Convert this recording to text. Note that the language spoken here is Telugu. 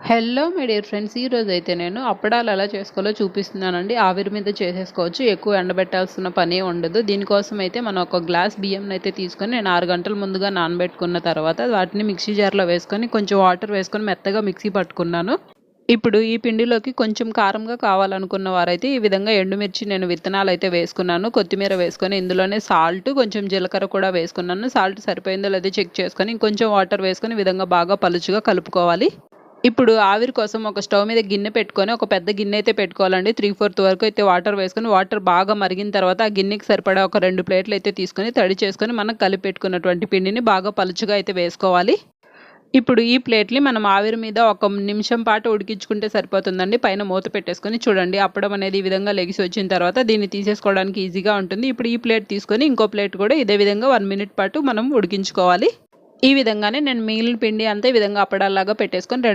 హలో మై డియర్ ఫ్రెండ్స్, ఈరోజైతే నేను అప్పడాలు ఎలా చేసుకోవాలో చూపిస్తున్నానండి. ఆవిరి మీద చేసేసుకోవచ్చు, ఎక్కువ ఎండబెట్టాల్సిన పని ఉండదు. దీనికోసం అయితే మనం ఒక గ్లాస్ బియ్యం అయితే తీసుకొని నేను 6 గంటల ముందుగా నానబెట్టుకున్న తర్వాత వాటిని మిక్సీ జార్లో వేసుకొని కొంచెం వాటర్ వేసుకొని మెత్తగా మిక్సీ పట్టుకున్నాను. ఇప్పుడు ఈ పిండిలోకి కొంచెం కారంగా కావాలనుకున్న వారైతే ఈ విధంగా ఎండుమిర్చి నేను విత్తనాలు అయితే వేసుకున్నాను. కొత్తిమీర వేసుకొని ఇందులోనే సాల్ట్, కొంచెం జీలకర్ర కూడా వేసుకున్నాను. సాల్ట్ సరిపోయిందో లేదో చెక్ చేసుకొని ఇంకొంచెం వాటర్ వేసుకొని ఈ విధంగా బాగా పలుచుగా కలుపుకోవాలి. ఇప్పుడు ఆవిరి కోసం ఒక స్టవ్ మీద గిన్నె పెట్టుకొని ఒక పెద్ద గిన్నె అయితే పెట్టుకోవాలండి. 3/4 వరకు అయితే వాటర్ వేసుకొని వాటర్ బాగా మరిగిన తర్వాత ఆ గిన్నెకి సరిపడా ఒక 2 ప్లేట్లు అయితే తీసుకొని తడి చేసుకొని మనం కలిపి పెట్టుకున్నటువంటి పిండిని బాగా పలుచుగా అయితే వేసుకోవాలి. ఇప్పుడు ఈ ప్లేట్ని మనం ఆవిరి మీద 1 నిమిషం పాటు ఉడికించుకుంటే సరిపోతుందండి. పైన మూత పెట్టేసుకొని చూడండి, అప్పడం అనేది ఈ విధంగా లెగిసి వచ్చిన తర్వాత దీన్ని తీసేసుకోవడానికి ఈజీగా ఉంటుంది. ఇప్పుడు ఈ ప్లేట్ తీసుకొని ఇంకో ప్లేట్ కూడా ఇదే విధంగా 1 మినిట్ పాటు మనం ఉడికించుకోవాలి. ఈ విధంగానే నేను మిగిలిన పిండి అంతా ఈ విధంగా అప్పడాలాగా పెట్టేసుకొని